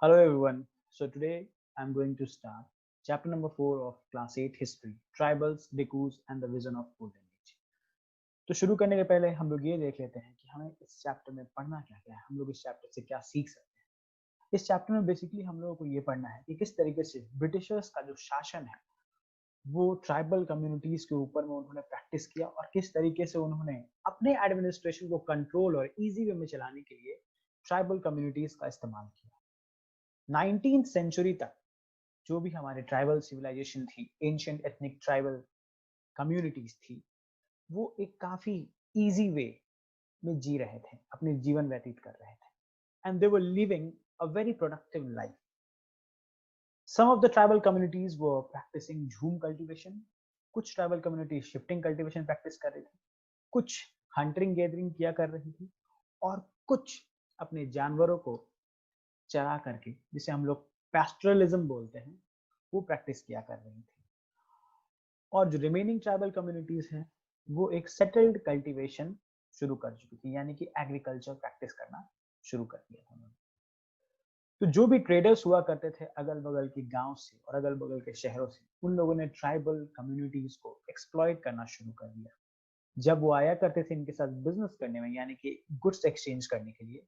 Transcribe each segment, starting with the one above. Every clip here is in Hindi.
Hello everyone. So today I'm going to start chapter number 4 of class 8 history, tribals, Dikus and the vision of golden age. तो शुरू करने के पहले हम लोग ये देख लेते हैं कि हमें इस चैप्टर में पढ़ना क्या क्या है, हम लोग इस चैप्टर से क्या सीख सकते हैं। इस चैप्टर में बेसिकली हम लोगों को ये पढ़ना है कि किस तरीके से ब्रिटिशर्स का जो शासन है वो ट्राइबल कम्युनिटीज के ऊपर में उन्होंने प्रैक्टिस किया और किस तरीके से उन्होंने अपने एडमिनिस्ट्रेशन को कंट्रोल और इजी वे में चलाने के लिए ट्राइबल कम्युनिटीज का इस्तेमाल किया। 19th सेंचुरी तक जो भी हमारे ट्राइबल सिविलाइजेशन थी, एंशिएंट एथनिक ट्राइबल कम्युनिटीज थी, वो एक काफी इजी वे में जी रहे थे, अपने जीवन व्यतीत कर रहे थे and they were living a very productive life. Some of the tribal communities were practising jhum cultivation, कुछ tribal communities shifting cultivation practice कर रही थी, कुछ हंटिंग गैदरिंग किया कर रही थी और कुछ अपने जानवरों को चरा करके, जिसे हम लोग पैस्टरलिज्म बोलते हैं, वो प्रैक्टिस किया कर रही थी। और जो रिमेनिंग ट्राइबल कम्युनिटीज हैं वो एक सेटल्ड कल्टीवेशन शुरू कर चुकी थी, यानी कि एग्रीकल्चर प्रैक्टिस करना शुरू कर दिया था उन्होंने। तो जो भी ट्रेडर्स हुआ करते थे अगल बगल के गांव से और अगल बगल के शहरों से, उन लोगों ने ट्राइबल कम्युनिटीज को एक्सप्लॉइट करना शुरू कर दिया। जब वो आया करते थे इनके साथ बिजनेस करने में, यानी कि गुड्स एक्सचेंज करने के लिए,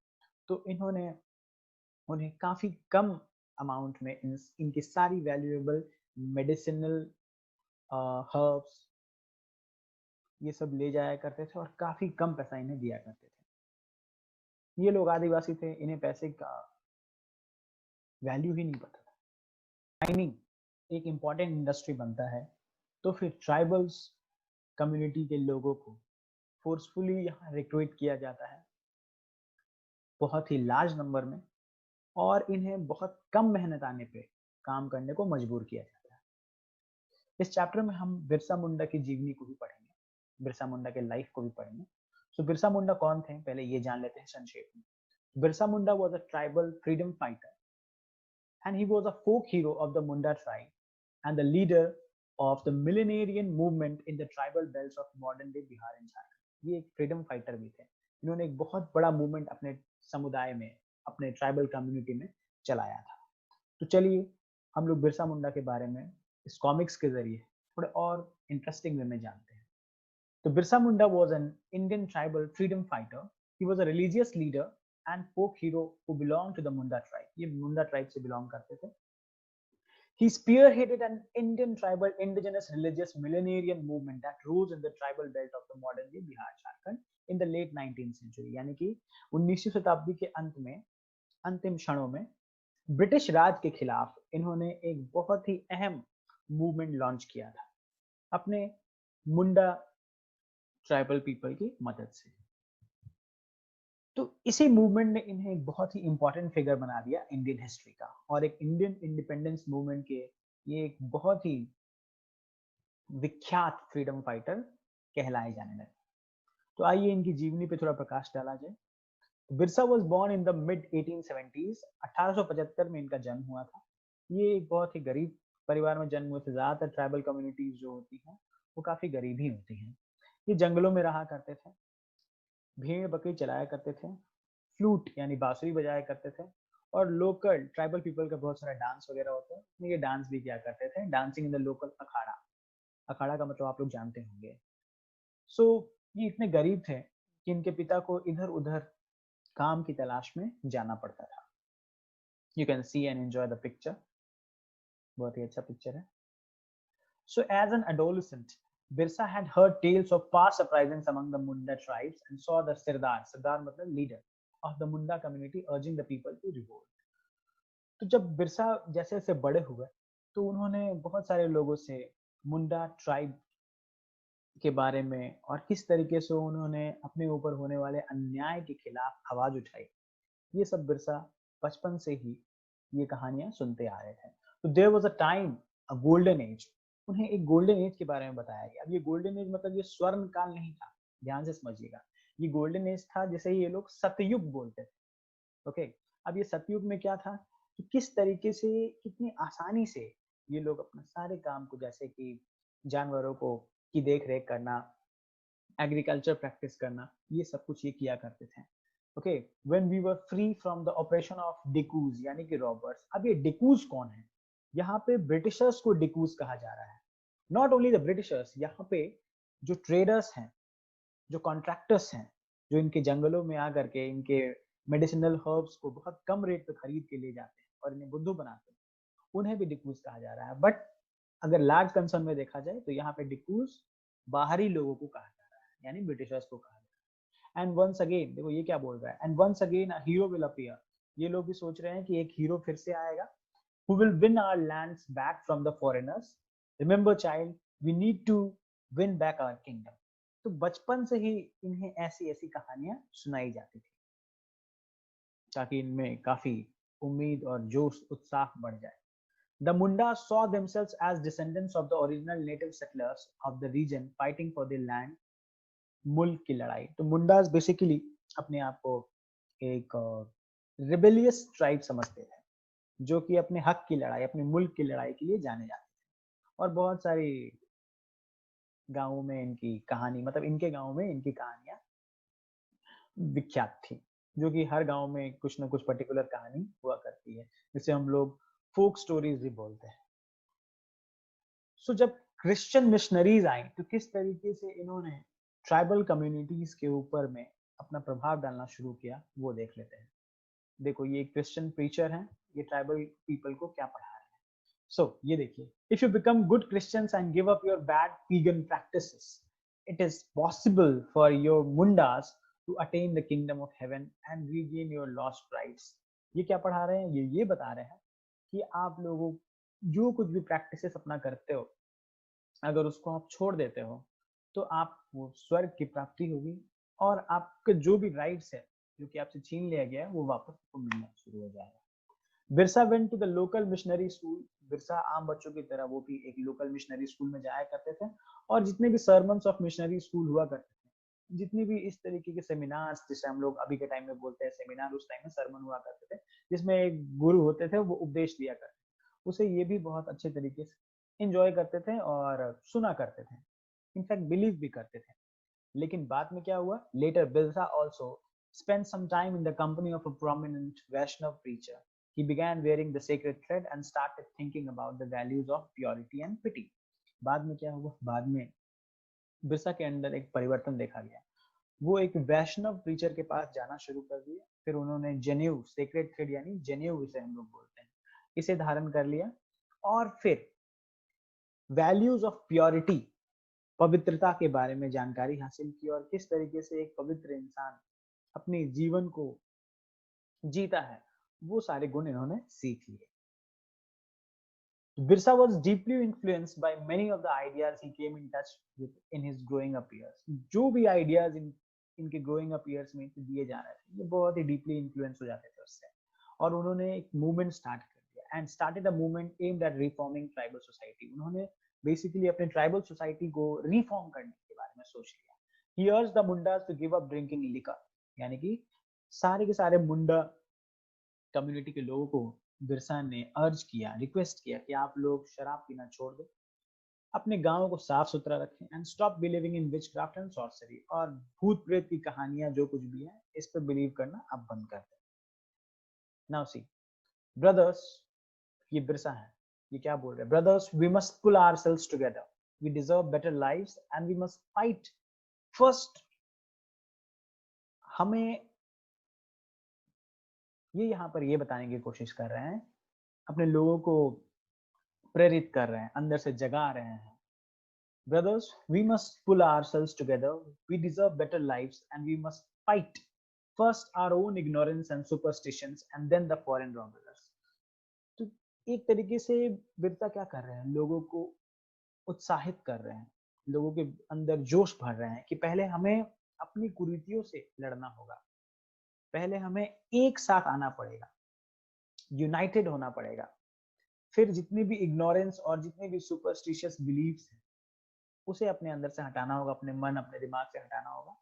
तो इन्होंने उन्हें काफी कम अमाउंट में इनकी सारी वैल्यूएबल मेडिसिनल हर्ब्स ये सब ले जाया करते थे और काफी कम पैसा इन्हें दिया करते थे। ये लोग आदिवासी थे, इन्हें पैसे का वैल्यू ही नहीं पता था। माइनिंग एक इम्पॉर्टेंट इंडस्ट्री बनता है, तो फिर ट्राइबल्स कम्युनिटी के लोगों को फोर्सफुली यहाँ रिक्रूट किया जाता है बहुत ही लार्ज नंबर में, और इन्हें बहुत कम मेहनत आने पे काम करने को मजबूर किया जाता है। इस चैप्टर में हम बिरसा मुंडा की जीवनी को भी पढ़ेंगे, बिरसा मुंडा के लाइफ को भी पढ़ेंगे। सो बिरसा मुंडा कौन थे पहले ये जान लेते हैं संक्षेप में। Birsa Munda was a tribal freedom fighter and he was a folk hero of the Munda tribe and the leader of the millenarian movement in the tribal belts of modern day Bihar and Jharkhand। ये एक फ्रीडम फाइटर भी थे, इन्होंने एक बहुत बड़ा मूवमेंट अपने समुदाय में, अपने ट्राइबल कम्युनिटी में चलाया था। तो चलिए हम लोग बिरसा मुंडा के बारे में इस कॉमिक्स के जरिए थोड़े और इंटरेस्टिंग वे में जानते हैं। तो Birsa Munda was an Indian tribal freedom fighter. He was a religious leader and folk hero who belonged to the Munda tribe. ये मुंडा ट्राइब से बिलोंग करते थे। He spearheaded an Indian tribal indigenous religious millenarian movement that rose in the tribal belt of the modern day Bihar Jharkhand in the late 19th century। यानी कि 19वीं शताब्दी के अंत में, अंतिम क्षणों में ब्रिटिश राज के खिलाफ इन्होंने एक बहुत ही अहम मूवमेंट लॉन्च किया था अपने मुंडा ट्राइबल पीपल की मदद से। तो इसी मूवमेंट ने इन्हें एक बहुत ही इंपॉर्टेंट फिगर बना दिया इंडियन हिस्ट्री का, और एक इंडियन इंडिपेंडेंस मूवमेंट के ये एक बहुत ही विख्यात फ्रीडम फाइटर कहलाए जाने लगे। तो आइए इनकी जीवनी पे थोड़ा प्रकाश डाला जाए। Birsa was born in the mid 1870s। 1875 में इनका जन्म हुआ था। ये एक बहुत ही गरीब परिवार में जन्म हुए थे। ज्यादातर ट्राइबल कम्युनिटीज जो होती हैं वो काफी गरीब ही होती हैं। ये जंगलों में रहा करते थे, भेड़ बकरी चलाया करते थे, फ्लूट यानी बांसुरी बजाया करते थे, और लोकल ट्राइबल पीपल का बहुत सारा डांस वगैरह होता है, ये डांस भी किया करते थे, डांसिंग इन द लोकल अखाड़ा। अखाड़ा का मतलब आप लोग जानते होंगे। सो ये इतने गरीब थे कि इनके पिता को इधर उधर काम की तलाश में जाना पड़ता था। You can see and enjoy the picture, बहुत ही अच्छा पिक्चर है। So as an adolescent, Birsa had heard tales of past uprisings among the Munda tribes and saw the Sirdar, Sirdar मतलब leader of the Munda community urging the people to revolt। तो जब बिरसा जैसे जैसे बड़े हुए तो उन्होंने बहुत सारे लोगों से मुंडा ट्राइब के बारे में और किस तरीके से उन्होंने अपने ऊपर होने वाले अन्याय के खिलाफ आवाज उठाई, ये सब बिरसा बचपन से ही ये कहानियां सुनते आ रहे थे। तो there was a time, a golden age. उन्हें एक गोल्डन एज के बारे में बताया गया। अब ये गोल्डन एज मतलब ये स्वर्ण काल नहीं था, ध्यान से समझिएगा। ये गोल्डन एज था जिसे ये लोग सतयुग बोलते थे। ओके, अब ये सतयुग में क्या था कि किस तरीके से, कितनी आसानी से ये लोग अपना सारे काम को, जैसे कि जानवरों को की देख रेख करना, एग्रीकल्चर प्रैक्टिस करना, ये सब कुछ ये किया करते थे। Okay, when we were free from the operation of डिकूज यानी कि रॉबर्स। अब ये डिकूज कौन है? यहाँ पे ब्रिटिशर्स को डिकूज कहा जा रहा है। नॉट ओनली द ब्रिटिशर्स, यहाँ पे जो ट्रेडर्स हैं, जो कॉन्ट्रैक्टर्स हैं, जो इनके जंगलों में आकर के इनके मेडिसिनल हर्ब्स को बहुत कम रेट पे खरीद के ले जाते हैं और इन्हें बुद्धू बनाते हैं, उन्हें भी डिकूज कहा जा रहा है। बट अगर लार्ज कंसर्न में देखा जाए तो यहाँ पे डिकूज बाहरी लोगों को कहा जा रहा है, यानी ब्रिटिशर्स को कहा जा रहा है। एंड वंस अगेन, देखो ये क्या बोल रहा है, and once again a hero will appear. ये लोग भी सोच रहे हैं कि एक हीरो फिर से आएगा, who will win our lands back from the foreigners. Remember child, we need to win back our kingdom. तो बचपन से ही इन्हें ऐसी ऐसी कहानियां सुनाई जाती थी ताकि इनमें काफी उम्मीद और जोश उत्साह बढ़ जाए। The Mundas saw themselves as descendants of the original native settlers of the region fighting for their land. मुल्क की लड़ाई। तो मुंडास बेसिकली अपने आप को एक रिबेलियस ट्राइब समझते थे, जो कि अपने हक की लड़ाई, अपने मुल्क की लड़ाई के लिए जाने जाते थे। और बहुत सारी गाँवों में इनकी कहानी, मतलब इनके गाँव में इनकी कहानियां विख्यात थी, जो कि हर गांव में कुछ ना कुछ पर्टिकुलर कहानी हुआ करती है, जिसे हम लोग फोक स्टोरीज भी बोलते हैं। सो जब क्रिश्चियन मिशनरीज आई तो किस तरीके से इन्होंने ट्राइबल कम्युनिटीज के ऊपर में अपना प्रभाव डालना शुरू किया, वो देख लेते हैं। देखो ये क्रिश्चियन प्रीचर हैं, ये ट्राइबल पीपल को क्या पढ़ा रहे हैं। सो ये देखिए, if you become good Christians and give up your bad pagan practices, it is possible for your Mundas to attain the kingdom of heaven and regain your lost rights. ये क्या पढ़ा रहे हैं? ये बता रहे हैं कि आप लोगों जो कुछ भी प्रैक्टिसेस अपना करते हो, अगर उसको आप छोड़ देते हो तो आपको स्वर्ग की प्राप्ति होगी और आपके जो भी राइट्स है जो कि आपसे छीन लिया गया है वो वापस आपको मिलना शुरू हो जाएगा। Birsa went to the local missionary school. Birsa आम बच्चों की तरह वो भी एक लोकल मिशनरी स्कूल में जाया करते थे, और जितने भी सर्मन्स ऑफ मिशनरी स्कूल हुआ करते थे, जितनी भी इस तरीके के सेमिनार्स, जिसे हम लोग अभी के टाइम में बोलते हैं सेमिनार, उस टाइम में सरमन हुआ करते थे जिसमें एक गुरु होते थे, वो उपदेश दिया करते थे। उसे ये भी बहुत अच्छे तरीके से इंजॉय करते थे और सुना करते थे, इनफैक्ट बिलीव भी करते थे। लेकिन बाद में क्या हुआ? Later Birsa also spent some time in the company of a prominent Vaishnav preacher. He began wearing the sacred thread and started thinking about the values of purity and pity. बाद में क्या हुआ? बाद में बिरसा के अंदर एक परिवर्तन देखा गया। वो एक वैष्णव प्रीचर के पास जाना शुरू कर दिया। फिर उन्होंने जनेऊ, सेक्रेड थ्रेड यानी जनेऊ इसे हम लोग बोलते हैं, इसे धारण कर लिया और फिर वैल्यूज ऑफ प्योरिटी, पवित्रता के बारे में जानकारी हासिल की और किस तरीके से एक पवित्र इंसान अपने जीवन को जीता है, वो सारे गुण इन्होंने सीख लिए। Birsa was deeply influenced by many of the ideas he came in touch with in his growing up years. जो भी ideas इनके growing up years में दिए जा रहे थे, ये बहुत ही deeply influence हो जाते थे उससे, और उन्होंने एक movement start कर दिया and started a movement aimed at reforming tribal society. उन्होंने basically अपने tribal society को reform करने के बारे में सोच लिया। He urged the Mundas to give up drinking liquor, यानी कि सारे के सारे मुंडा कम्युनिटी के लोगों को बिरसा ने अर्ज किया, रिक्वेस्ट किया कि आप लोग शराब पीना छोड़ दो, अपने गांव को साफ सुथरा रखें and stop believing in witchcraft and sorcery, और भूत प्रेत की कहानियां जो कुछ भी है इस पर बिलीव करना आप बंद कर दें। नाउ सी ब्रदर्स, ये बिरसा है, ये क्या बोल रहे हैं? Brothers, we must pull ourselves together, we deserve better lives and we must fight first. हमें ये यहाँ पर ये बताने की कोशिश कर रहे हैं, अपने लोगों को प्रेरित कर रहे हैं, अंदर से जगा रहे हैं। Brothers, we must pull ourselves together. We deserve better lives and we must fight first our own ignorance and superstitions and then the foreign robbers. तो एक तरीके से बिरसा क्या कर रहे हैं? लोगों को उत्साहित कर रहे हैं, लोगों के अंदर जोश भर रहे हैं कि पहले हमें अपनी कुरीतियों से लड़ना होगा, पहले हमें एक साथ आना पड़ेगा, यूनाइटेड होना पड़ेगा। फिर जितनी भी इग्नोरेंस और जितने भी सुपरस्टिशियस बिलीव्स हैं उसे अपने अंदर से हटाना होगा, अपने मन अपने दिमाग से हटाना होगा।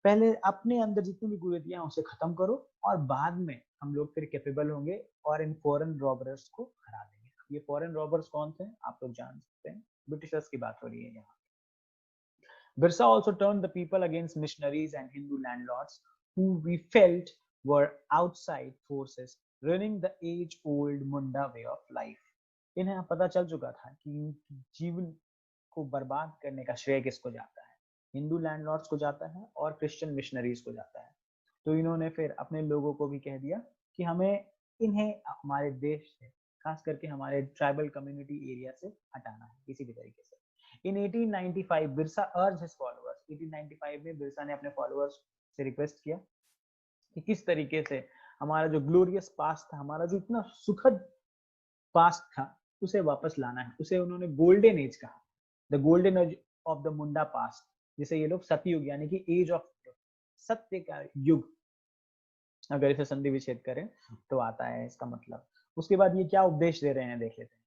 पहले अपने अंदर जितनी भी कुरीतियां उसे खत्म करो और बाद में हम लोग फिर कैपेबल होंगे और इन फॉरेन रॉबर्स को हरा देंगे। ये फॉरेन रॉबर्स कौन थे आप लोग जान सकते हैं, ब्रिटिशर्स की बात हो रही है यहाँ। Birsa also turned the people against missionaries and Hindu landlords who we felt were outside forces running the age-old Munda way of life. इन्हें पता चल चुका था कि इनकी जीवन को बर्बाद करने का श्रेय किसको जाता है, हिंदू लैंडलॉर्ड्स को जाता है और क्रिश्चियन मिशनरीज को जाता है। तो इन्होंने फिर अपने लोगों को भी कह दिया कि हमें इन्हें हमारे देश से, खास करके हमारे ट्राइबल कम्युनिटी एरिया से हटाना है किसी भी तरीके से। इन 1895 बिरसा अर्ज हिज फॉलोअर्स, 1895 में बिरसा ने अपने फॉलोअर्स से रिक्वेस्ट किया कि किस तरीके से हमारा जो ग्लोरियस पास्ट था, हमारा जो इतना सुखद पास्ट था, उसे वापस लाना है। उसे उन्होंने गोल्डन एज कहा, the golden age of the Munda past, जिसे ये लोग सतयुग यानी कि एज ऑफ सत्य का युग, अगर इसे संधि विच्छेद करें तो आता है इसका मतलब। उसके बाद ये क्या उपदेश दे रहे हैं देख लेते हैं।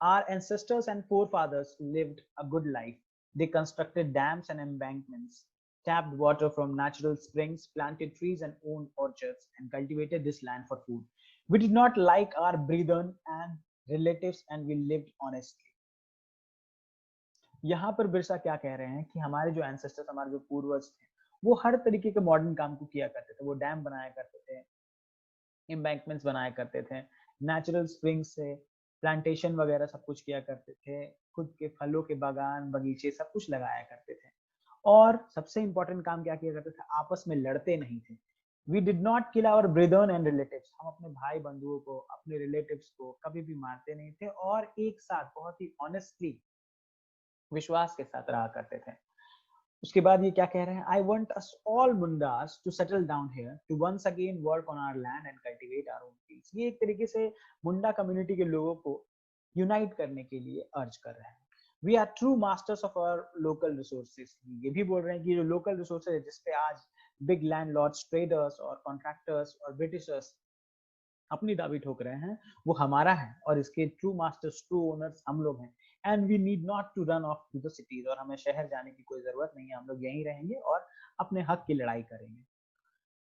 Our ancestors and forefathers lived a good life. They constructed dams and embankments, tapped water from natural springs, planted trees and owned orchards, and cultivated this land for food. We did not like our brethren and relatives, and we lived honestly. यहाँ पर बिरसा क्या कह रहे हैं कि हमारे जो एंसेस्टर्स, हमारे जो पूर्वज थे, वो हर तरीके के मॉडर्न काम को किया करते थे। वो डैम बनाया करते थे, एम्बैंकमेंट्स बनाया करते थे, नेचुरल स्प्रिंग से प्लांटेशन वगैरह सब कुछ किया करते थे, खुद के फलों के बागान बगीचे सब कुछ लगाया करते थे। और सबसे इंपॉर्टेंट काम क्या किया करते थे, आपस में लड़ते नहीं थे। We did not kill our brother and relatives, हम अपने भाई बंधुओं को, अपने रिलेटिव्स को कभी भी मारते नहीं थे, और एक साथ बहुत ही ऑनेस्टली, विश्वास के साथ रहा करते थे। उसके बाद ये क्या कह रहे हैं, I want us all Mundas to settle down here to once again work on our land and cultivate our own fields. ये एक तरीके से मुंडा कम्युनिटी के लोगों को यूनाइट करने के लिए अर्ज कर रहे हैं। We are true masters of our local resources, ये भी बोल रहे हैं कि जो लोकल रिसोर्सेज है, जिसपे आज बिग लैंडलॉर्ड्स, ट्रेडर्स और कॉन्ट्रैक्टर्स और ब्रिटिशर्स अपनी दावी ठोक रहे हैं, वो हमारा है, और इसके ट्रू मास्टर्स, ट्रू ओनर्स हम लोग हैं। And we need not to run off to the cities, और हमें शहर जाने की कोई जरूरत नहीं है, हम लोग यहीं रहेंगे और अपने हक की लड़ाई करेंगे।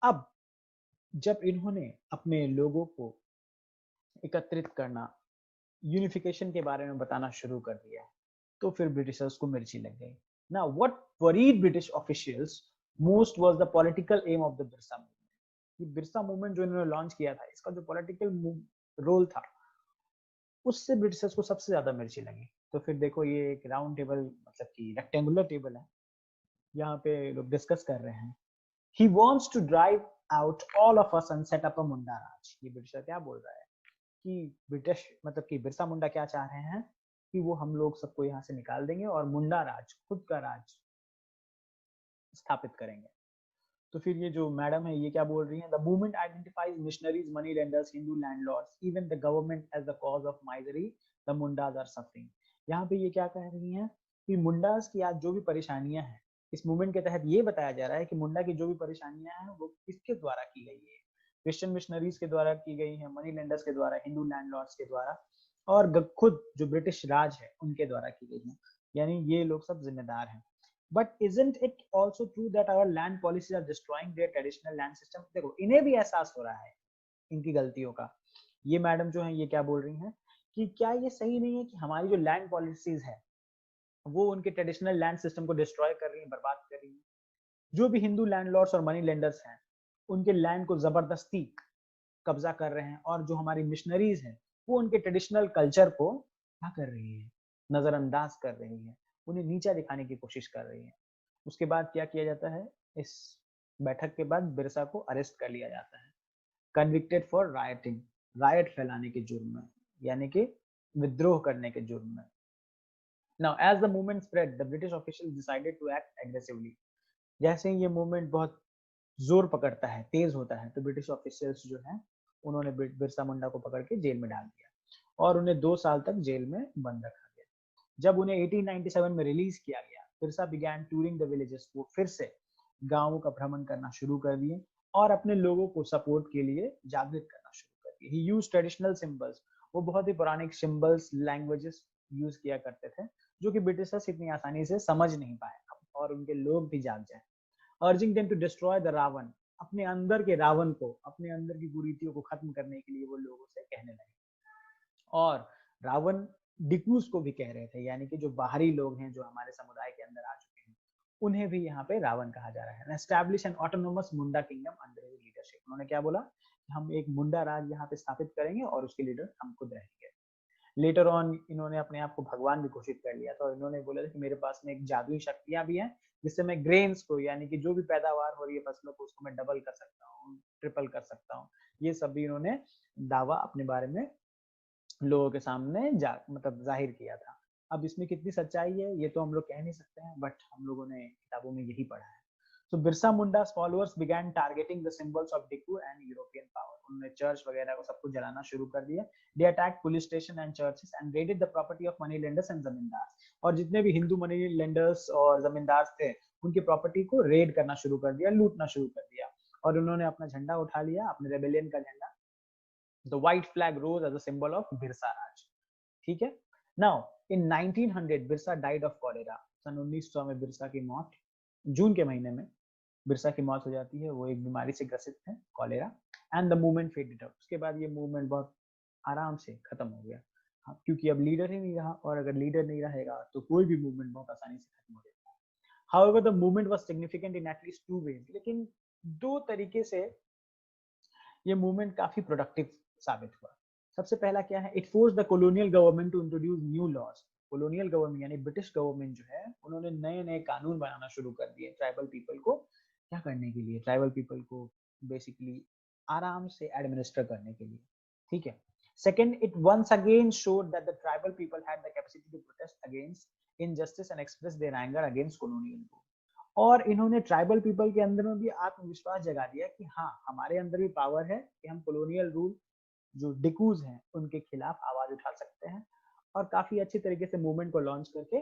अब जब इन्होंने अपने लोगों को एकत्रित करना, यूनिफिकेशन के बारे में बताना शुरू कर दिया, तो फिर ब्रिटिशर्स को मिर्ची लग गई। Now what worried British officials most was the political aim of the Birsa movement. ये बिरसा मूवमेंट जो इन्होंने लॉन्च किया था, इसका जो पॉलिटिकल रोल था, उससे ब्रिटिशर्स को सबसे ज्यादा मिर्ची लगी। तो फिर देखो, ये एक राउंड टेबल, मतलब कि रेक्टेंगुलर टेबल है, यहाँ पे लोग डिस्कस कर रहे हैं। He wants to drive out all of us and set up a Munda raj. ये ब्रिटिशर क्या बोल रहा है कि ब्रिटिश, मतलब कि बिरसा मुंडा क्या चाह रहे हैं कि वो हम लोग सबको यहाँ से निकाल देंगे और मुंडा राज, खुद का राज स्थापित करेंगे। तो फिर ये जो मैडम है, ये क्या बोल रही है, the movement identifies missionaries, money lenders, Hindu landlords, even the government as the cause of misery, the Mundas are suffering. यहाँ पे ये क्या कह रही हैं कि मुंडाज की आज जो भी परेशानियां हैं, इस मूवमेंट के तहत ये बताया जा रहा है कि मुंडा की जो भी परेशानियां हैं वो किसके द्वारा की गई है, क्रिश्चियन मिशनरीज के द्वारा की गई है, मनी लेंडर्स के द्वारा, हिंदू लैंडलॉर्ड्स के द्वारा, और खुद जो ब्रिटिश राज है उनके द्वारा की गई है। यानी ये लोग सब जिम्मेदार हैं। But isn't it also true that our land policies are destroying their traditional land system? देखो, इन्हें भी एहसास हो रहा है इनकी गलतियों का। ये मैडम जो है, ये क्या बोल रही हैं कि क्या ये सही नहीं है कि हमारी जो लैंड पॉलिसीज है वो उनके ट्रेडिशनल लैंड सिस्टम को डिस्ट्रॉय कर रही है, बर्बाद कर रही है। जो भी हिंदू लैंडलॉर्ड्स और मनी लेंडर्स हैं, उनके लैंड को जबरदस्ती कब्जा कर रहे हैं, और जो हमारी मिशनरीज हैं वो उनके ट्रेडिशनल कल्चर को क्या कर रही है, नजरअंदाज कर रही है, उन्हें नीचा दिखाने की कोशिश कर रही है। उसके बाद क्या किया जाता है, इस बैठक के बाद बिरसा को अरेस्ट कर लिया जाता है, कन्विक्टेड फॉर राइटिंग, रायट फैलाने के जुर्म में, यानी कि विद्रोह करने के जुर्म में। Now as the movement spread, the British officials decided to act aggressively. जैसे ही ये मूवमेंट बहुत जोर पकड़ता है, तेज होता है, तो ब्रिटिश ऑफिशियल्स जो है उन्होंने बिरसा मुंडा को पकड़ के जेल में डाल दिया और उन्हें 2 साल तक जेल में बंद रखा गया। जब उन्हें 1897 में रिलीज किया गया, Birsa began touring the villages, वो फिर से गांवों का भ्रमण करना शुरू कर दिए और अपने लोगों को सपोर्ट के लिए जागृत करना शुरू कर दिए। ही यूज्ड ट्रेडिशनल सिंबल्स, वो बहुत ही पौराणिक सिंबल्स, लैंग्वेजेस यूज किया करते थे, जो कि ब्रिटिशर्स इतनी आसानी से समझ नहीं पाए और उनके लोग भी जाग जाए। Urging them to destroy the Ravana, अपने अंदर के रावण को, अपने अंदर की कुरीतियों को खत्म करने के लिए वो लोगों से कहने लगे। और रावण डिकूस को भी कह रहे थे, यानी कि जो बाहरी लोग हैं जो हमारे समुदाय के अंदर आ चुके हैं, उन्हें भी यहाँ पे रावण कहा जा रहा है। एस्टैब्लिश एन ऑटोनोमस मुंडा किंगडम अंडर हिज लीडरशिप। उन्होंने क्या बोला, हम एक मुंडा राज यहाँ पे स्थापित करेंगे और उसके लीडर हम खुद रहेंगे। लेटर ऑन इन्होंने अपने आप को भगवान भी घोषित कर लिया था और इन्होंने बोला था कि मेरे पास में एक जादुई शक्तियां भी हैं, जिससे मैं ग्रेन्स को, यानी कि जो भी पैदावार हो रही है फसलों को, उसको मैं डबल कर सकता हूँ, ट्रिपल कर सकता हूँ। ये सब भी इन्होंने दावा अपने बारे में लोगों के सामने मतलब जाहिर किया था। अब इसमें कितनी सच्चाई है ये तो हम लोग कह नहीं सकते हैं, बट हम लोगों ने किताबों में यही पढ़ा है। So Birsa Munda's followers began targeting the symbols of Diku and European power. उन्होंने चर्च वगैरह को सब कुछ जलाना शुरू कर दिया। They attacked police station and churches and raided the property of money lenders and जमींदार। और जितने भी हिंदू मनी लेंडर्स और जमींदार थे, उनकी प्रॉपर्टी को रेड करना शुरू कर दिया, लूटना शुरू कर दिया। और उन्होंने अपना झंडा उठा लिया, अपने रेबेलियन का झंडा। The white flag rose as a symbol of Birsa Raj. ठीक है। Now in 1900 Birsa died of cholera। सन 1900 में बिरसा की मौत, जून के महीने में बिरसा की मौत हो जाती है। वो एक बीमारी से ग्रसित थे, cholera. And the movement faded out. उसके बाद ये मूवमेंट बहुत आराम से खत्म हो गया। हाँ, क्योंकि अब लीडर ही नहीं रहा, और अगर लीडर नहीं रहेगा तो कोई भी मूवमेंट बहुत आसानी से खत्म हो जाता है। However the movement was significant in at least two ways. लेकिन दो तरीके से ये मूवमेंट काफी प्रोडक्टिव साबित हुआ। सबसे पहला क्या है, it force the colonial government to introduce new laws. Colonial government यानी ब्रिटिश गवर्नमेंट जो है, उन्होंने नए नए कानून बनाना शुरू कर दिए ट्राइबल पीपल को क्या करने के लिए, ट्राइबल पीपल को बेसिकली आराम से एडमिनिस्टर करने के लिए। ठीक है। Second, it once again showed that the tribal people had the capacity to protest against injustice and express their anger against colonial rule. और इन्होंने ट्राइबल पीपल के अंदर में भी आत्मविश्वास जगा दिया कि हाँ, हमारे अंदर भी पावर है कि हम कॉलोनियल रूल जो डिकूज हैं उनके खिलाफ आवाज उठा सकते हैं। और काफी अच्छी तरीके से मूवमेंट को लॉन्च करके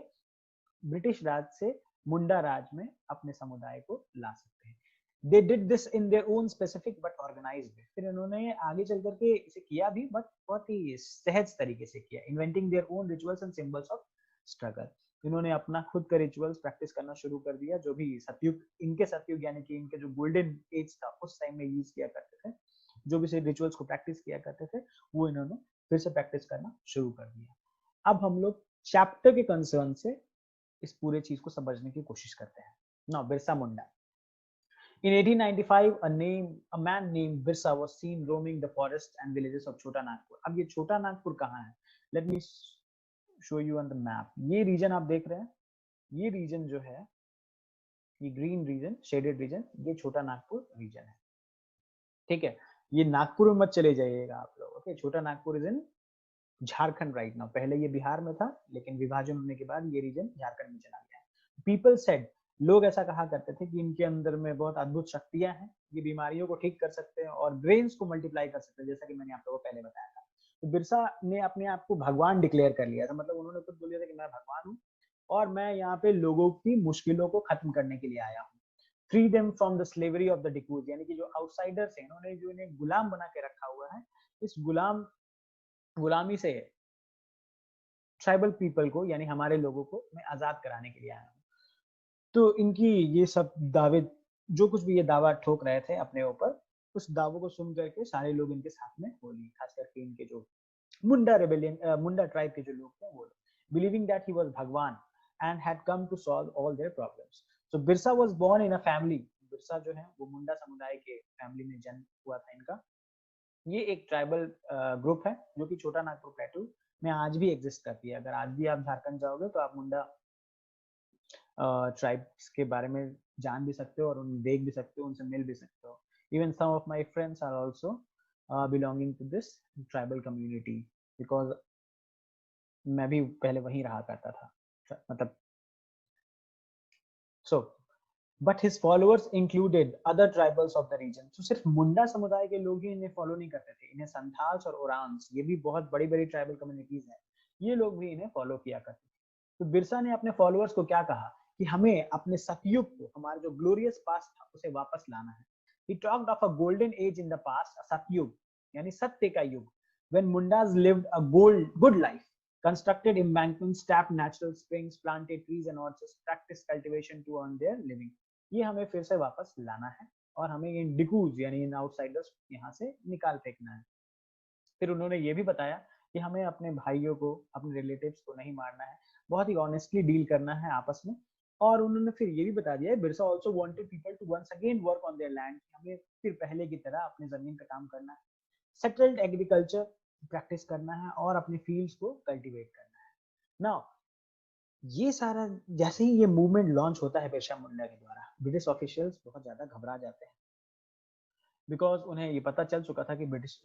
ब्रिटिश राज से मुंडा राज में अपने समुदाय को ला सकते हैं। They did this in their own specific but organised way. फिर इन्होंने आगे चल करके इसे किया भी, बट बहुत ही सहज तरीके से किया। Inventing their own rituals and symbols of struggle. इन्होंने अपना खुद का रिचुअल्स प्रैक्टिस करना शुरू कर दिया, जो भी सतयुग, इनके सतयुग यानी कि इनके जो गोल्डन एज था उस टाइम में यूज किया करते थे, जो भी से रिचुअल्स को प्रैक्टिस किया करते थे, वो इन्होंने फिर से प्रैक्टिस करना शुरू कर दिया। अब हम लोग चैप्टर के कंसर्न से इस पूरे चीज को समझने की कोशिश करते हैं। Now Birsa Munda. In 1895, a man named Birsa was seen roaming the forests and villages of Chota Nagpur. अब ये छोटा नागपुर कहाँ है? Let me show you on the map. ये रीजन आप देख रहे हैं, ये रीजन जो है, ये ग्रीन रीजन, शेडेड रीजन, ये छोटा नागपुर रीजन है। ठीक है। ये नागपुर में मत चले जाइएगा आप लोग। ओके, छोटा Nagpur is in Jharkhand right now. पहले ये बिहार में था, लेकिन विभाजन होने के बाद ये रीजन झारखंड में चला गया। पीपल सेड, लोग ऐसा कहा करते थे कि इनके अंदर में बहुत अद्भुत शक्तियां हैं, ये बीमारियों को ठीक कर सकते हैं और ब्रेन्स को मल्टीप्लाई कर सकते हैं, जैसा कि मैंने आप लोगों को पहले बताया था। तो बिरसा ने अपने आप को भगवान डिक्लेयर कर लिया था, मतलब उन्होंने खुद बोल दिया था कि मैं भगवान हूँ और मैं यहाँ पे लोगों की मुश्किलों को खत्म करने के लिए आया हूँ। Free them from the slavery of the डिकूज, यानी कि जो आउटसाइडर्स हैं, इन्होंने जो इन्हें गुलाम बना के रखा हुआ है, इस गुलामी से ट्राइबल पीपल को, यानी हमारे लोगों को मैं आजाद कराने के लिए आया हूँ। तो इनकी ये सब दावे, जो कुछ भी ये दावा ठोक रहे थे अपने ऊपर, उस दावों को सुन करके सारे लोग इनके साथ में हो लिए, खास करके इनके जो मुंडा रेबेलियन, मुंडा ट्राइब के जो लोग थे वो लोग, believing that he was Bhagwan and had come to solve all their problems. So Birsa was born in a family. Birsa जो है वो मुंडा समुदाय के फैमिली में जन्म हुआ था इनका। ये एक ट्राइबल ग्रुप है जो कि छोटा नागपुर प्लेटू में आज भी एग्जिस्ट करती है। अगर आज भी आप झारखंड जाओगे तो आप मुंडा ट्राइब्स के बारे में जान भी सकते हो और उन्हें देख भी सकते हो, उनसे मिल भी सकते हो। Even some of my friends are also belonging to this tribal community, because मैं भी पहले वहीं रहा करता था, मतलब so but his followers included other tribals of the region. तो सिर्फ मुंडा समुदाय के लोग ही इन्हें फॉलो नहीं करते थे, इन्हें संथाल्स और ओरांस, ये भी बहुत बड़ी बड़ी ट्राइबल कम्युनिटीज हैं, ये लोग भी इन्हें फॉलो किया करते थे। तो बिरसा ने अपने फॉलोअर्स को क्या कहा कि हमें अपने सतयुग को, हमारा जो ग्लोरियस पास्ट था उसे वापस लाना है। He talked of a golden age in the past, a Satyug यानी सत्य का युग, when Mundas lived a good life, constructed embankments, tapped natural springs, planted trees and orchards, practiced cultivation to earn their living। ये हमें फिर से वापस लाना है और हमें इन डिकूज यानी इन आउटसाइडर्स यहाँ से निकाल फेंकना है। फिर उन्होंने ये भी बताया कि हमें अपने भाइयों को, अपने रिलेटिव्स को नहीं मारना है, बहुत ही ऑनेस्टली डील करना है आपस में, और उन्होंने फिर ये भी बता दिया है, Birsa also wanted people to once again work on their land, हमें फिर पहले की तरह अपने जमीन पे काम करना है, सेटल्ड एग्रीकल्चर प्रैक्टिस करना है और अपने फील्ड्स को कल्टीवेट करना है। नाउ ये सारा जैसे ही ये मूवमेंट लॉन्च होता है बिरसा मुंडा के द्वारा, ब्रिटिश ऑफिशियल्स बहुत ज्यादा घबरा जाते हैं, बिकॉज उन्हें ये पता चल चुका था कि ब्रिटिश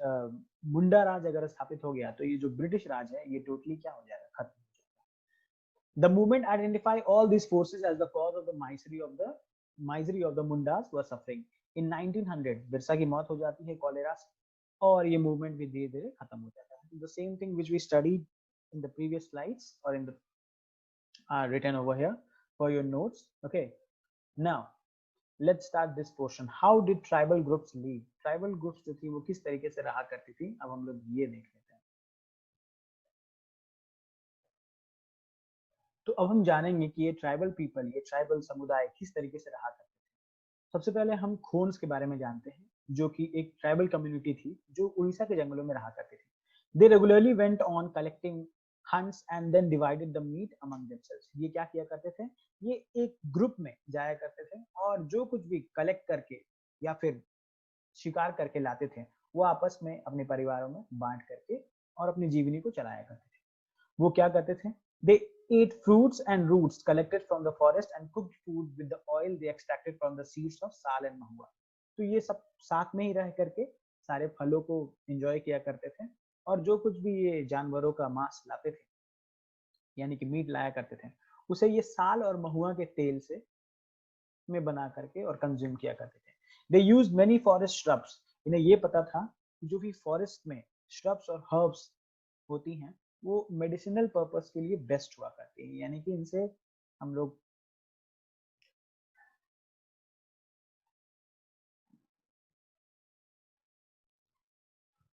मुंडा राज अगर स्थापित हो गया तो ये जो ब्रिटिश राज है ये टोटली क्या हो जाएगा, खत्म हो जाएगा। The movement identify all this forces as the cause of the misery of the Mundas were suffering. In 1900 Birsa की मौत हो जाती है कॉलेरा से और ये मूवमेंट भी धीरे धीरे खत्म हो जाता है। The same thing which we studied in the previous slides or in the written over here for your notes. Okay, now let's start this portion. How did tribal groups live? Tribal groups जो थी वो किस तरीके से रहा करती थी, अब हम लोग ये देख लेते हैं। तो अब हम जानेंगे कि ये ट्राइबल पीपल, ये ट्राइबल समुदाय किस तरीके से रहा करते थे। सबसे पहले हम खोन्स के बारे में जानते हैं, जो कि एक ट्राइबल कम्युनिटी थी जो उड़ीसा के जंगलों में रहा करती थी। They regularly went on collecting hunts and then divided the meat among themselves. ये क्या किया करते थे, ये एक ग्रुप में जाया करते थे और जो कुछ भी कलेक्ट करके या फिर शिकार करके लाते थे वो आपस में अपने परिवारों में बांट करके और अपनी जीवनी को चलाया करते थे। वो क्या करते थे, दे ate fruits and roots collected from the forest and cooked food with the oil they extracted from the seeds of sal and mahua। तो ये सब साथ में ही रह करके सारे फलों को एंजॉय किया करते थे और जो कुछ भी ये जानवरों का मांस लाते थे यानी कि मीट लाया करते थे उसे ये साल और महुआ के तेल से में बना करके और कंज्यूम किया करते थे। दे यूज मेनी फॉरेस्ट श्रब्स। इन्हें ये पता था कि जो भी फॉरेस्ट में श्रब्स और हर्ब्स होती हैं वो मेडिसिनल पर्पस के लिए बेस्ट हुआ करती है, यानी कि इनसे हम लोग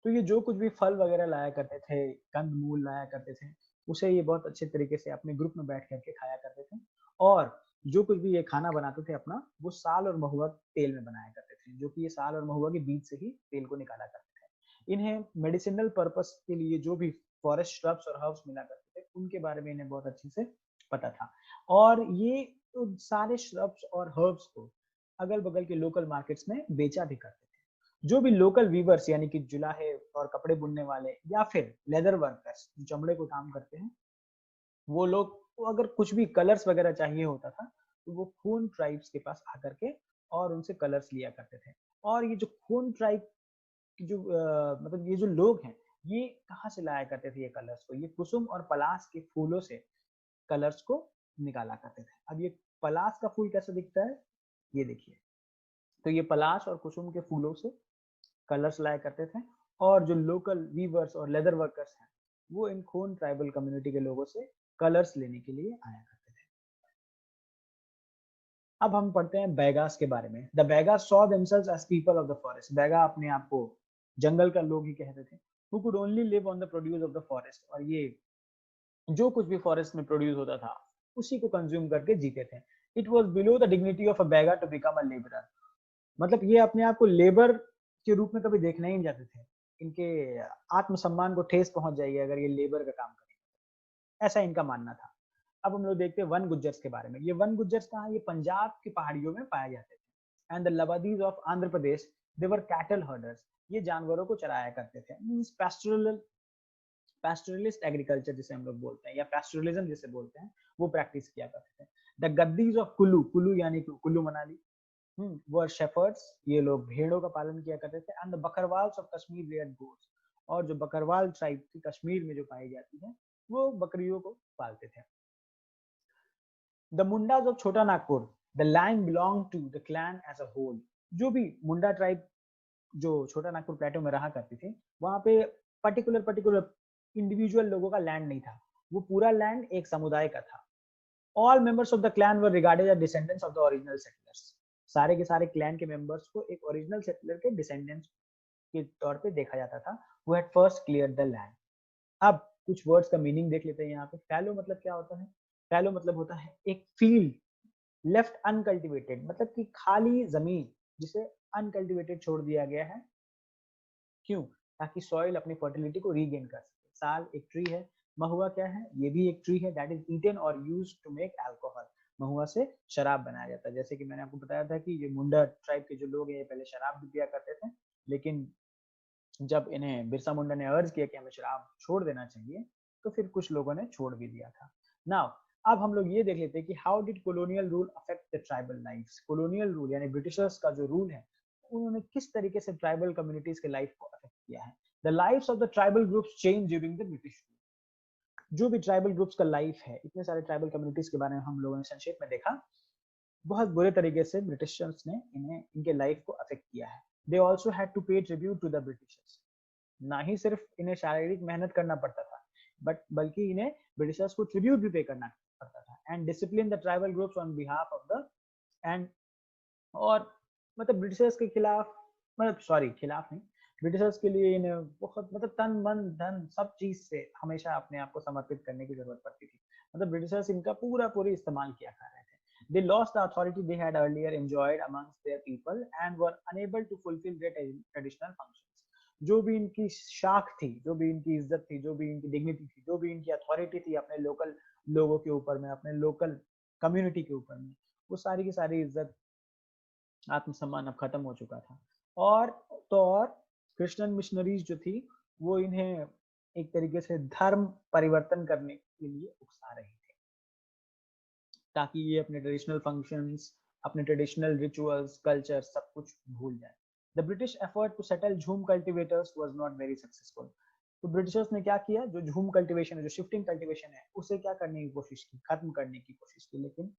तो ये जो कुछ भी फल वगैरह लाया करते थे, कंद मूल लाया करते थे, उसे ये बहुत अच्छे तरीके से अपने ग्रुप में बैठ करके खाया करते थे और जो कुछ भी ये खाना बनाते थे अपना, वो साल और महुआ तेल में बनाया करते थे, जो कि ये साल और महुआ के बीज से ही तेल को निकाला करते थे। इन्हें मेडिसिनल पर्पस के लिए जो भी फॉरेस्ट श्रब्स और हर्ब्स मिला करते थे उनके बारे में इन्हें बहुत अच्छे से पता था और ये सारे श्रब्स और हर्ब्स को अगल बगल के लोकल मार्केट्स में बेचा भी करते थे। जो भी लोकल वीवर्स यानी कि जुलाहे और कपड़े बुनने वाले या फिर लेदर वर्कर्स जो चमड़े को काम करते हैं, वो लोग को अगर कुछ भी कलर्स वगैरह चाहिए होता था तो वो खून ट्राइब्स के पास आकर के और उनसे कलर्स लिया करते थे। और ये जो खून ट्राइब की जो मतलब ये जो लोग हैं ये कहाँ से लाया करते थे ये कलर्स को, ये कुसुम और पलाश के फूलों से कलर्स को निकाला करते थे। अब ये पलाश का फूल कैसे दिखता है, ये देखिए, तो ये पलाश और कुसुम के फूलों से कलर्स लाया करते थे और जो लोकल वीवर्स और लेदर वर्कर्स हैं वो इन खून ट्राइबल कम्युनिटी के लोगों से कलर्स लेने के लिए आया करते थे। अब हम पढ़ते हैं बैगास के बारे में। The Baigas saw themselves as people of the forest. Baiga अपने आप को जंगल का लोग ही कहते थे। Who could only live on the produce of the forest. और ये जो कुछ भी फॉरेस्ट में प्रोड्यूस होता था उसी को कंज्यूम करके जीते थे। It was below the dignity of a Baiga to become a labourer. मतलब ये अपने आप को लेबर के रूप में कभी देखना ही नहीं चाहते थे। इनके आत्मसम्मान को ठेस पहुंच जाएगी अगर ये लेबर का काम करें, ऐसा इनका मानना था। अब हम लोग देखते हैं वन गुज्जर्स के बारे में। ये वन गुज्जर्स कहाँ, ये पंजाब की पहाड़ियों में पाए जाते थे। And the Labadis of Andhra Pradesh, they were cattle herders. ये जानवरों को चराया करते थे। मींस पैस्टोरलिस्ट एग्रीकल्चर जिसे हम लोग बोलते हैं या पैस्टोरलिज्म जिसे बोलते हैं वो प्रैक्टिस किया करते थे। द गद्दीज ऑफ कुल्लू, कुल्लू यानी कुल्लू मनाली, वो शेफर्ड्स, ये लोग भेड़ों का पालन किया करते थे। And the Bakarwals of Kashmir reared goats. और जो बकरवाल ट्राइब थी कश्मीर में जो पाई जाती है वो बकरियों को पालते थे। The Mundas of Chota Nagpur, the land belong to the clan as a whole. जो भी मुंडा ट्राइब जो छोटा नागपुर प्लेटो में रहा करती थी वहां पे पर्टिकुलर इंडिविजुअल लोगों का लैंड नहीं था, वो पूरा लैंड एक समुदाय का था। All members of the clan were regarded as descendants of the original settlers. सारे के सारे क्लैन के मेंबर्स को एक ओरिजिनल सेटलर के डिसेंडेंट्स के तौर पे देखा जाता था। वो had first clear the land. अब कुछ वर्ड्स का मीनिंग देख लेते हैं यहाँ पे। फैलो मतलब क्या होता है, फैलो मतलब होता है एक फील्ड लेफ्ट अनकल्टिवेटेड, मतलब कि खाली जमीन जिसे अनकल्टिवेटेड छोड़ दिया गया है। क्यों, ताकि सॉइल अपनी फर्टिलिटी को रीगेन कर सके। साल एक ट्री है, महुआ क्या है, ये भी एक ट्री है दैट इज ईटन और यूज्ड टू मेक अल्कोहल। महुआ से शराब बनाया जाता है। जैसे कि मैंने आपको बताया था कि ये मुंडा ट्राइब के जो लोग हैं ये पहले शराब भी पिया करते थे, लेकिन जब इन्हें बिरसा मुंडा ने अर्ज किया कि हमें शराब छोड़ देना चाहिए, तो फिर कुछ लोगों ने छोड़ भी दिया था। नाउ अब हम लोग ये देख लेते हैं कि how did colonial rule affect the tribal lifes. Colonial rule यानी ब्रिटिशर्स का जो रूल है, उन्होंने किस तरीके से ट्राइबल कम्युनिटीज के लाइफ को अफेक्ट किया है। The lifes of the tribal groups change during the British rule. जो भी ट्राइबल ग्रुप्स का लाइफ है, इतने सारे ट्राइबल कम्युनिटीज के बारे में हम लोगों ने संक्षेप में देखा, बहुत बुरे तरीके से ब्रिटिशर्स ने इन्हें इनके लाइफ को अफेक्ट किया है। दे ऑल्सो हैड टू पे ट्रिब्यूट टू द ब्रिटिशर्स। ना ही सिर्फ इन्हें शारीरिक मेहनत करना पड़ता था, बट बल्कि इन्हें ब्रिटिशर्स को ट्रिब्यूट भी पे करना पड़ता था। And discipline the tribal groups on behalf of the end, और मतलब ब्रिटिशर्स के खिलाफ, मतलब सॉरी खिलाफ नहीं, ब्रिटिशर्स के लिए इन्हें बहुत मतलब तन मन धन सब चीज से हमेशा अपने आप को समर्पित करने की जरूरत पड़ती थी। मतलब ब्रिटिशर्स इनका पूरी इस्तेमाल किया कर रहे थे। They lost the authority they had earlier enjoyed amongst their people and were unable to fulfill their traditional functions. जो भी इनकी शाख थी, जो भी इनकी इज्जत थी, जो भी इनकी डिग्निटी थी, जो भी इनकी अथॉरिटी थी अपने लोकल लोगों के ऊपर में, अपने लोकल कम्युनिटी के ऊपर में, वो सारी की सारी इज्जत, आत्मसम्मान अब खत्म हो चुका था। और तो और क्रिश्चियन मिशनरीज जो थी, वो इन्हें एक तरीके से धर्म परिवर्तन करने के लिए उकसा रही थी, ताकि ये अपने ट्रेडिशनल फंक्शंस, अपने ट्रेडिशनल रिचुअल्स, कल्चर सब कुछ भूल जाए। The British effort to settle jhum cultivators was not very successful. तो ब्रिटिशर्स ने क्या किया, जो झूम कल्टीवेशन है, जो शिफ्टिंग कल्टीवेशन है, उसे क्या करने की कोशिश की, खत्म करने की कोशिश की, लेकिन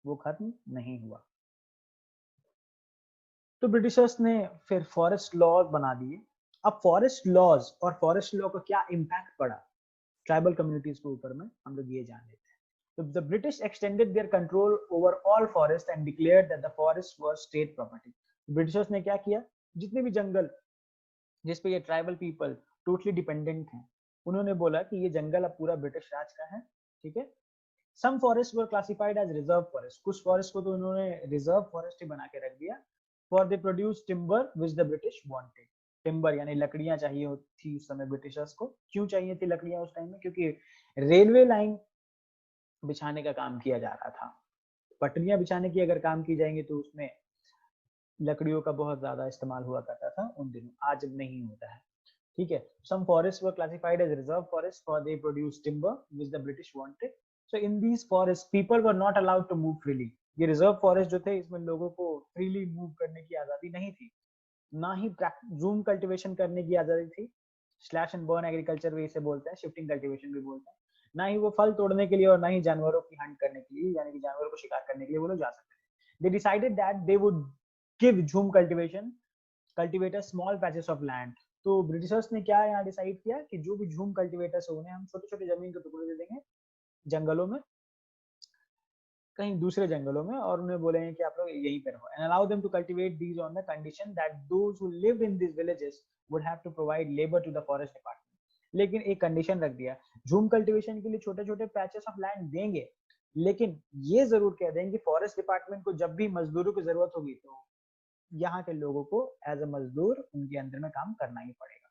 वो खत्म नहीं हुआ। तो ब्रिटिशर्स ने फिर फॉरेस्ट लॉज बना दिए। अब फॉरेस्ट लॉज और फॉरेस्ट लॉ का क्या इम्पैक्ट पड़ा ट्राइबल कम्युनिटीज के ऊपर में, हम लोग ये जान लेते हैं। So the British extended their control over all forests and declared that the forests were state property. Britishers ने क्या किया, जितने भी जंगल जिस पे ये ट्राइबल पीपल टोटली डिपेंडेंट हैं, उन्होंने बोला कि ये जंगल अब पूरा ब्रिटिश राज का है, ठीक है। Some forest were classified as reserve forest, कुछ फॉरेस्ट को तो उन्होंने रिजर्व फॉरेस्ट ही बना के रख दिया। For they produce timber which the British wanted. Timber यानी लकड़ियां चाहिए थी उस समय ब्रिटिशर्स को। क्यों चाहिए थी लकड़ियां उस टाइम में, क्योंकि रेलवे लाइन बिछाने का काम किया जा रहा था। पटरियां बिछाने की अगर काम की जाएंगे तो उसमें लकड़ियों का बहुत ज्यादा इस्तेमाल हुआ करता था उन दिनों, आज अब नहीं होता है, ठीक है। Some forest were classified as reserve forest for they produce timber which the British wanted. So in these forest people were not allowed to move freely. ये रिजर्व फॉरेस्ट जो थे, इसमें लोगों को फ्रीली मूव करने की आजादी नहीं थी, ना ही जूम कल्टीवेशन करने की आजादी थी। स्लैश एंड बर्न एग्रीकल्चर भी इसे बोलते हैं, शिफ्टिंग कल्टीवेशन भी बोलते हैं। ना ही वो फल तोड़ने के लिए और ना ही जानवरों की हंट करने के लिए, यानी कि जानवरों को शिकार करने के लिए वो लोग जा सकते थे। They decided that they would give jhum cultivation cultivator small patches of land. तो ब्रिटिशर्स ने क्या यहाँ डिसाइड किया कि जो भी झूम कल्टीवेटर्स है उन्हें हम छोटे छोटे जमीन के टुकड़े दे देंगे जंगलों में, कहीं दूसरे जंगलों में, और उन्हें बोलेंगे कि आप लोग यहीं पे रहो, and allow them to cultivate these on the condition that those who lived in this villages would have to provide labour to the forest department. लेकिन एक कंडीशन रख दिया, झूम कल्टीवेशन के लिए छोटे छोटे पैचेस ऑफ लैंड देंगे, लेकिन ये जरूर कह देंगे कि फॉरेस्ट डिपार्टमेंट को जब भी मजदूरों की जरूरत होगी तो यहाँ के लोगों को एज अ मजदूर उनके अंदर में काम करना ही पड़ेगा।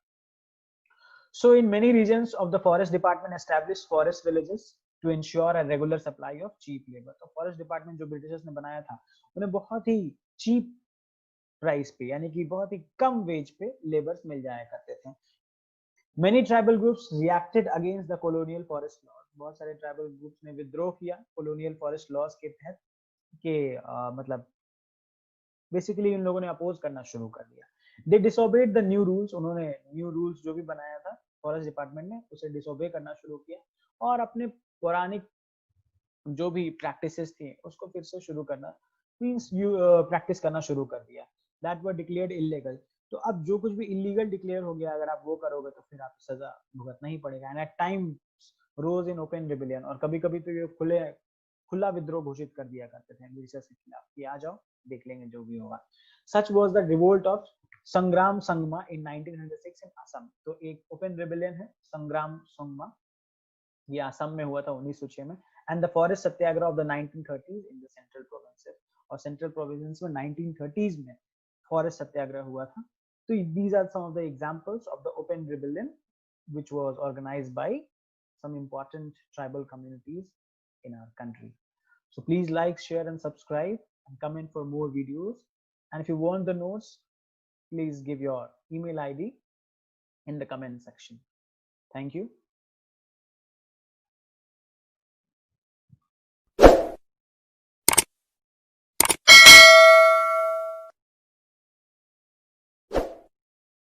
So in many regions of the forest department established forest villages to ensure a regular supply of cheap labor. तो forest department जो ब्रिटिशर्स ने बनाया था, उन्हें बहुत ही cheap प्राइस पे, यानी कि बहुत ही कम वेज पे लेबर्स मिल जाया करते थे। Many tribal groups reacted against the colonial forest laws. बहुत सारे ट्राइबल ग्रुप्स ने विद्रोह किया colonial forest laws के तहत, के मतलब बेसिकली इन लोगों ने अपोज करना शुरू कर दिया। दे डिसोबेड द न्यू रूल्स, उन्होंने न्यू रूल्स जो भी बनाया था फॉरेस्ट डिपार्टमेंट ने उसे डिसोबे करना शुरू किया, और अपने पौराणिक जो भी प्रैक्टिसेस थी उसको फिर से शुरू करना, मींस प्रैक्टिस करना शुरू कर दिया। That were declared illegal. तो अब जो कुछ भी इलीगल डिक्लेयर हो गया, अगर आप वो करोगे तो फिर आपको सजा भुगतना ही पड़ेगा। And at times rose in open rebellion, और कभी कभी तो ये खुला विद्रोह घोषित कर दिया करते थे ब्रिटिशर्स के खिलाफ कि आ जाओ देख लेंगे जो भी होगा। सच वाज द रिवोल्ट ऑफ संग्राम संगमा इन 1906 इन असम। तो एक ओपन रिबेलियन है संग्राम संगमा, ये असम में हुआ था 1906 में। And the forest Satyagraha of the 1930s in the central provinces, और सेंट्रल प्रोविंस में 1930s में फॉरेस्ट सत्याग्रह हुआ था। तो these are some of the examples of the open rebellion which was organized by some important tribal communities in our country. So please like, share, and subscribe, and comment for more videos. And if you want the notes, please give your email ID in the comment section. Thank you.